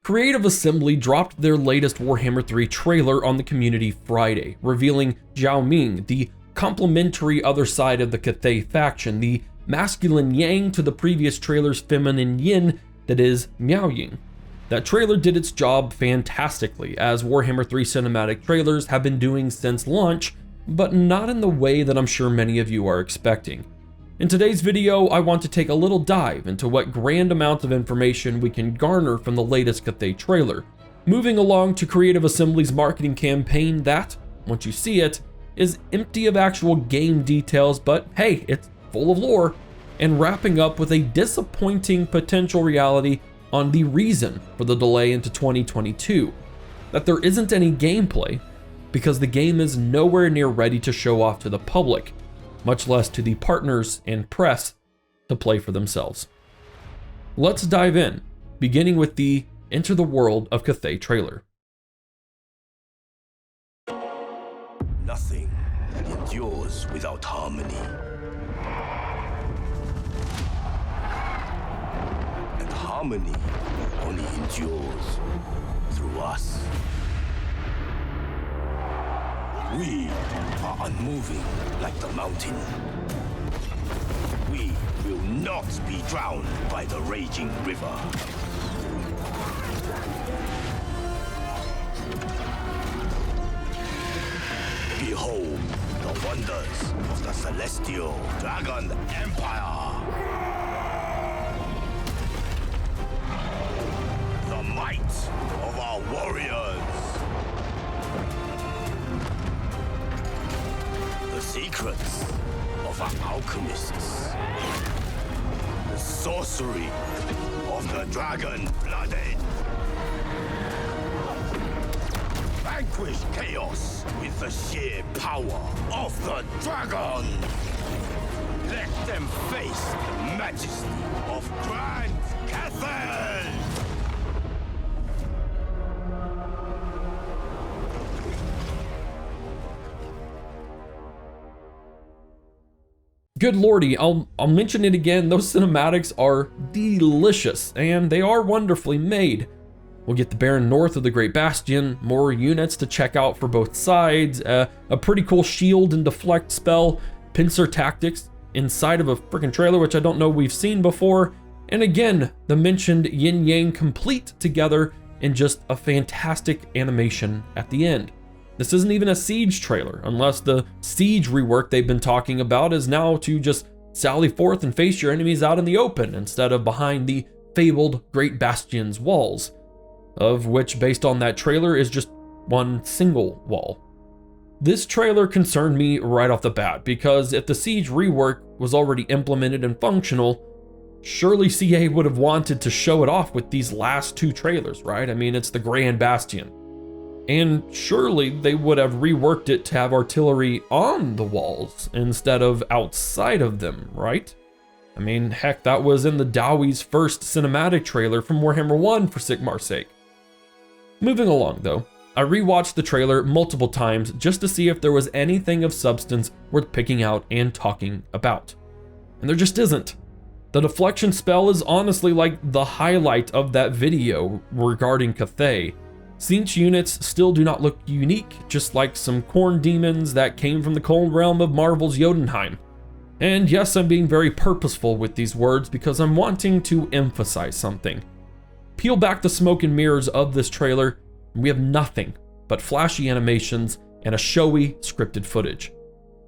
Creative Assembly dropped their latest Warhammer 3 trailer on the community Friday, revealing Hmmm, the complementary other side of the CATHAY faction, the masculine yang to the previous trailer's feminine yin that is Miaoying. That trailer did its job fantastically, as Warhammer 3 cinematic trailers have been doing since launch, but not in the way that I'm sure many of you are expecting. In today's video, I want to take a little dive into what grand amounts of information we can garner from the latest CATHAY trailer, moving along to Creative Assembly's marketing campaign that, once you see it, is empty of actual game details, but hey, it's full of lore, and wrapping up with a disappointing potential reality on the reason for the delay into 2022, that there isn't any gameplay because the game is nowhere near ready to show off to the public, much less to the partners and press to play for themselves. Let's dive in, beginning with the Enter the World of CATHAY trailer. Nothing endures without harmony. And harmony only endures through us. We are unmoving like the mountain. We will not be drowned by the raging river. Behold the wonders of the celestial dragon empire. The might of our warriors. The secrets of our alchemists. The sorcery of the dragon-blooded. Vanquish chaos with the sheer power of the dragon. Let them face the majesty of Grand CATHAY. Good lordy, I'll mention it again, those cinematics are delicious, and they are wonderfully made. We'll get the Baron north of the Great Bastion, more units to check out for both sides, a pretty cool shield and deflect spell, pincer tactics inside of a freaking trailer, which I don't know we've seen before, and again, the mentioned yin yang complete together in just a fantastic animation at the end. This isn't even a Siege trailer, unless the Siege rework they've been talking about is now to just sally forth and face your enemies out in the open instead of behind the fabled Great Bastion's walls, of which, based on that trailer, is just one single wall. This trailer concerned me right off the bat, because if the Siege rework was already implemented and functional, surely CA would have wanted to show it off with these last two trailers, right? I mean, it's the Grand Bastion. And surely they would have reworked it to have artillery on the walls instead of outside of them, right? I mean, heck, that was in the Dowie's first cinematic trailer from Warhammer 1 for Sigmar's sake. Moving along though, I rewatched the trailer multiple times just to see if there was anything of substance worth picking out and talking about. And there just isn't. The deflection spell is honestly like the highlight of that video regarding CATHAY. Siege units still do not look unique, just like some corn demons that came from the cold realm of Marvel's Jotunheim. And yes, I'm being very purposeful with these words because I'm wanting to emphasize something. Peel back the smoke and mirrors of this trailer, and we have nothing but flashy animations and a showy scripted footage.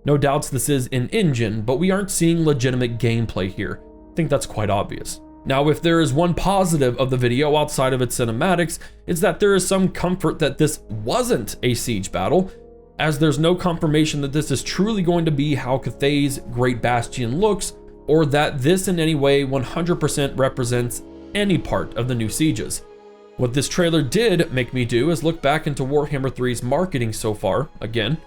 No doubts this is in engine, but we aren't seeing legitimate gameplay here. I think that's quite obvious. Now, if there is one positive of the video outside of its cinematics, it's that there is some comfort that this wasn't a Siege battle, as there's no confirmation that this is truly going to be how CATHAY's Great Bastion looks, or that this in any way 100% represents any part of the new Sieges. What this trailer did make me do is look back into Warhammer 3's marketing so far, again,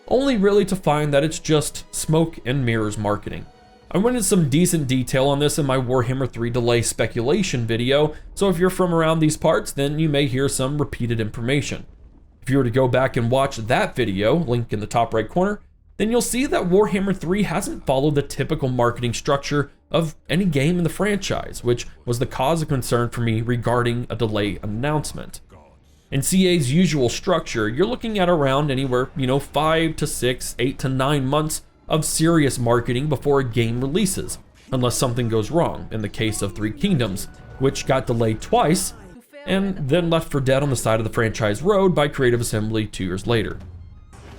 only really to find that it's just smoke and mirrors marketing. I went into some decent detail on this in my Warhammer 3 delay speculation video, so if you're from around these parts, then you may hear some repeated information. If you were to go back and watch that video, link in the top right corner, then you'll see that Warhammer 3 hasn't followed the typical marketing structure of any game in the franchise, which was the cause of concern for me regarding a delay announcement. In CA's usual structure, you're looking at around anywhere, 5 to 6, 8 to 9 months of serious marketing before a game releases, unless something goes wrong, in the case of Three Kingdoms, which got delayed twice, and then left for dead on the side of the franchise road by Creative Assembly 2 years later.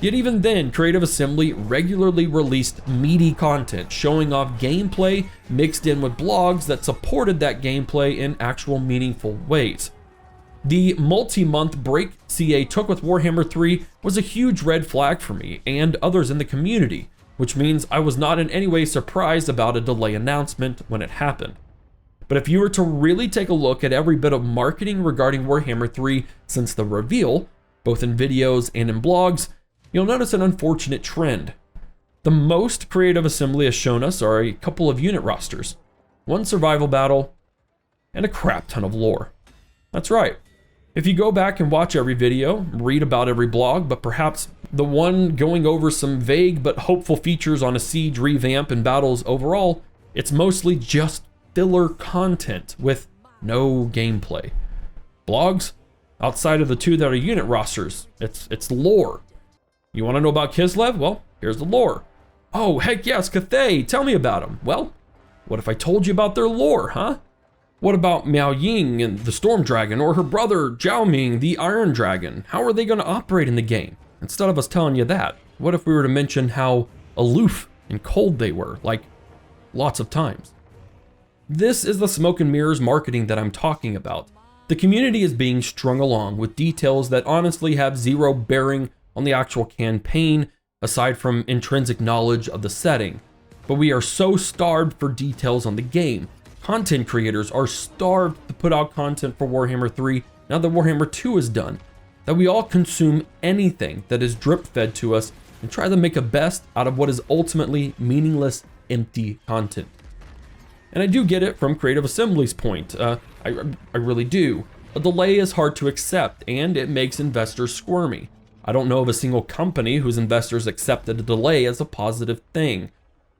Yet even then, Creative Assembly regularly released meaty content showing off gameplay mixed in with blogs that supported that gameplay in actual meaningful ways. The multi-month break CA took with Warhammer 3 was a huge red flag for me and others in the community, which means I was not in any way surprised about a delay announcement when it happened. But if you were to really take a look at every bit of marketing regarding Warhammer 3 since the reveal, both in videos and in blogs, you'll notice an unfortunate trend. The most Creative Assembly has shown us are a couple of unit rosters, one survival battle, and a crap ton of lore. That's right. If you go back and watch every video, read about every blog, but perhaps the one going over some vague but hopeful features on a siege revamp and battles overall, it's mostly just filler content with no gameplay. Blogs, outside of the two that are unit rosters, it's lore. You want to know about Kislev? Well, here's the lore. Oh, heck yes, CATHAY, tell me about them. Well, what if I told you about their lore, huh? What about Miao Ying and the Storm Dragon, or her brother Zhao Ming, the Iron Dragon? How are they going to operate in the game? Instead of us telling you that, what if we were to mention how aloof and cold they were, like lots of times? This is the smoke and mirrors marketing that I'm talking about. The community is being strung along with details that honestly have zero bearing on the actual campaign, aside from intrinsic knowledge of the setting. But we are so starved for details on the game. Content creators are starved to put out content for Warhammer 3 now that Warhammer 2 is done, that we all consume anything that is drip fed to us and try to make a best out of what is ultimately meaningless, empty content. And I do get it from Creative Assembly's point, I really do. A delay is hard to accept and it makes investors squirmy. I don't know of a single company whose investors accepted a delay as a positive thing.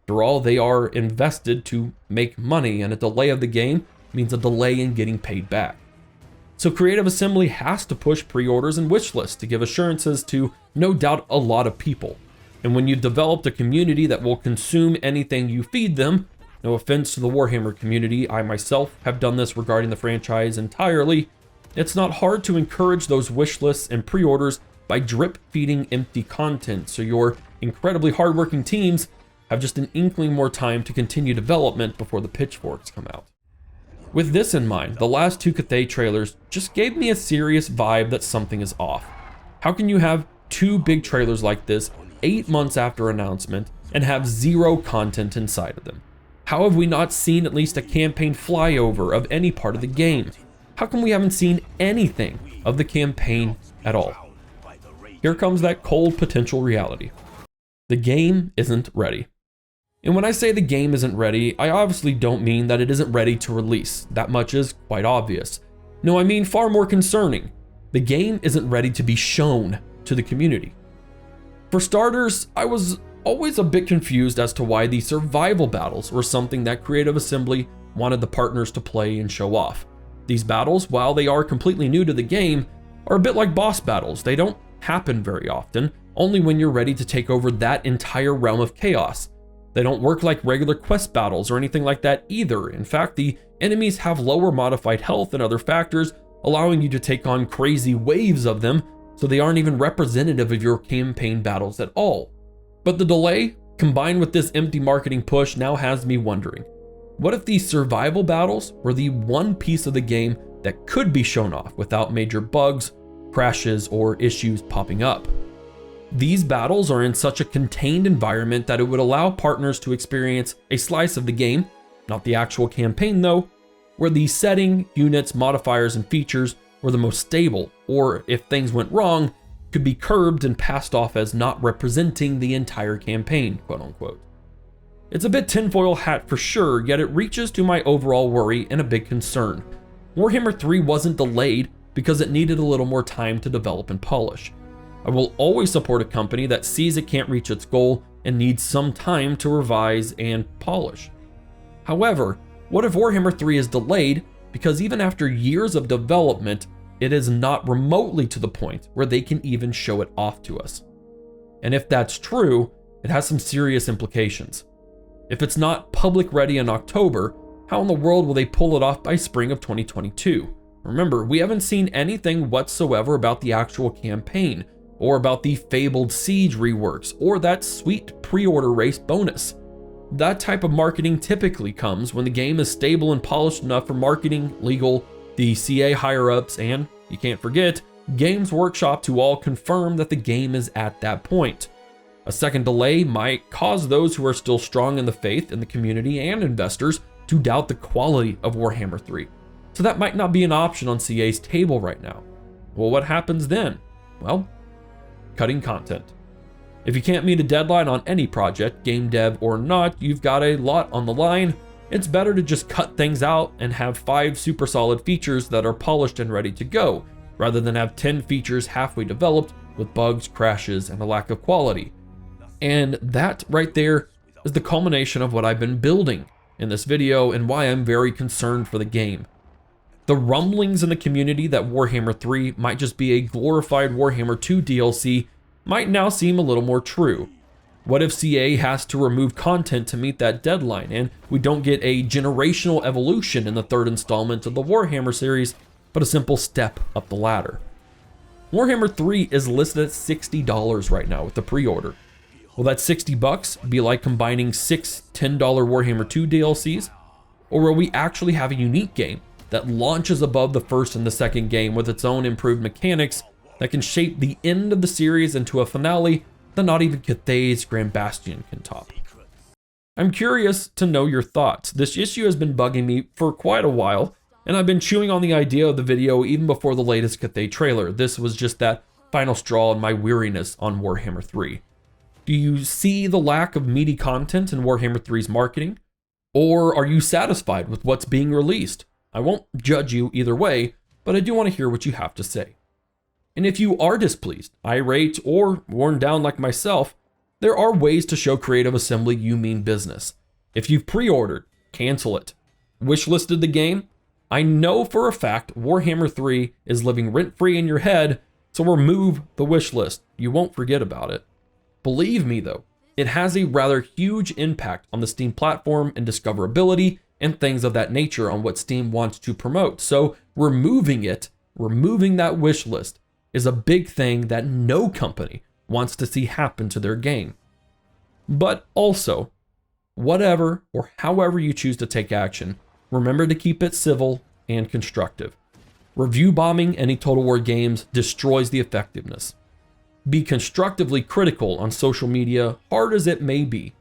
After all, they are invested to make money, and a delay of the game means a delay in getting paid back. So Creative Assembly has to push pre-orders and wish lists to give assurances to, no doubt, a lot of people. And when you've developed a community that will consume anything you feed them, no offense to the Warhammer community, I myself have done this regarding the franchise entirely, it's not hard to encourage those wish lists and pre-orders by drip feeding empty content, so your incredibly hardworking teams have just an inkling more time to continue development before the pitchforks come out. With this in mind, the last two CATHAY trailers just gave me a serious vibe that something is off. How can you have two big trailers like this 8 months after announcement and have zero content inside of them? How have we not seen at least a campaign flyover of any part of the game? How come we haven't seen anything of the campaign at all? Here comes that cold potential reality. The game isn't ready. And when I say the game isn't ready, I obviously don't mean that it isn't ready to release. That much is quite obvious. No, I mean far more concerning. The game isn't ready to be shown to the community. For starters, I was always a bit confused as to why the survival battles were something that Creative Assembly wanted the partners to play and show off. These battles, while they are completely new to the game, are a bit like boss battles. They don't happen very often, only when you're ready to take over that entire realm of chaos. They don't work like regular quest battles or anything like that either. In fact, the enemies have lower modified health and other factors, allowing you to take on crazy waves of them, so they aren't even representative of your campaign battles at all. But the delay, combined with this empty marketing push, now has me wondering, what if these survival battles were the one piece of the game that could be shown off without major bugs, crashes, or issues popping up? These battles are in such a contained environment that it would allow partners to experience a slice of the game, not the actual campaign though, where the setting, units, modifiers, and features were the most stable, or if things went wrong, could be curbed and passed off as not representing the entire campaign, quote unquote. It's a bit tinfoil hat for sure, yet it reaches to my overall worry and a big concern. Warhammer 3 wasn't delayed because it needed a little more time to develop and polish. I will always support a company that sees it can't reach its goal and needs some time to revise and polish. However, what if Warhammer 3 is delayed because even after years of development, it is not remotely to the point where they can even show it off to us? And if that's true, it has some serious implications. If it's not public ready in October, how in the world will they pull it off by spring of 2022? Remember, we haven't seen anything whatsoever about the actual campaign, or about the fabled Siege reworks, or that sweet pre-order race bonus. That type of marketing typically comes when the game is stable and polished enough for marketing, legal, the CA higher-ups, and, you can't forget, Games Workshop to all confirm that the game is at that point. A second delay might cause those who are still strong in the faith in the community and investors to doubt the quality of Warhammer 3. So that might not be an option on CA's table right now. Well, what happens then? Well, cutting content. If you can't meet a deadline on any project, game dev or not, you've got a lot on the line. It's better to just cut things out and have 5 super solid features that are polished and ready to go, rather than have 10 features halfway developed with bugs, crashes, and a lack of quality. And that right there is the culmination of what I've been building in this video and why I'm very concerned for the game. The rumblings in the community that Warhammer 3 might just be a glorified Warhammer 2 DLC might now seem a little more true. What if CA has to remove content to meet that deadline and we don't get a generational evolution in the 3rd installment of the Warhammer series, but a simple step up the ladder? Warhammer 3 is listed at $60 right now with the pre-order. Will that $60 be like combining 6 $10 Warhammer 2 DLCs? Or will we actually have a unique game that launches above the first and the second game with its own improved mechanics that can shape the end of the series into a finale that not even CATHAY's Grand Bastion can top? I'm curious to know your thoughts. This issue has been bugging me for quite a while, and I've been chewing on the idea of the video even before the latest CATHAY trailer. This was just that final straw in my weariness on Warhammer 3. Do you see the lack of meaty content in Warhammer 3's marketing? Or are you satisfied with what's being released? I won't judge you either way, but I do want to hear what you have to say. And if you are displeased, irate, or worn down like myself, there are ways to show creative assembly you mean business. If you've pre-ordered, cancel it. Wishlisted the game? I know for a fact Warhammer 3 is living rent-free in your head, so remove the wish list. You won't forget about it. Believe me though, it has a rather huge impact on the Steam platform and discoverability and things of that nature on what Steam wants to promote. So removing that wish list is a big thing that no company wants to see happen to their game. But also, whatever or however you choose to take action, remember to keep it civil and constructive. Review bombing any Total War games destroys the effectiveness. Be constructively critical on social media, hard as it may be.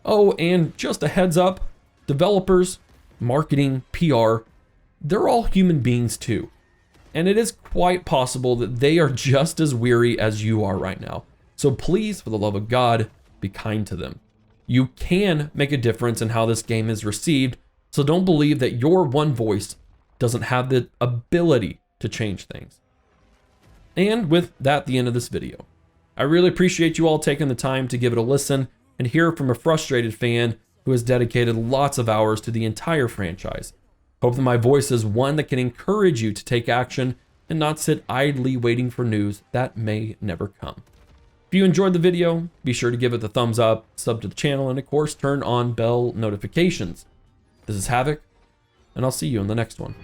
Oh, and just a heads up, developers, marketing, PR, they're all human beings too. And it is quite possible that they are just as weary as you are right now. So please, for the love of God, be kind to them. You can make a difference in how this game is received, so don't believe that your one voice doesn't have the ability to change things. And with that, the end of this video. I really appreciate you all taking the time to give it a listen and hear from a frustrated fan who has dedicated lots of hours to the entire franchise. Hope that my voice is one that can encourage you to take action and not sit idly waiting for news that may never come. If you enjoyed the video, be sure to give it the thumbs up, sub to the channel, and of course turn on bell notifications. This is Havoc, and I'll see you in the next one.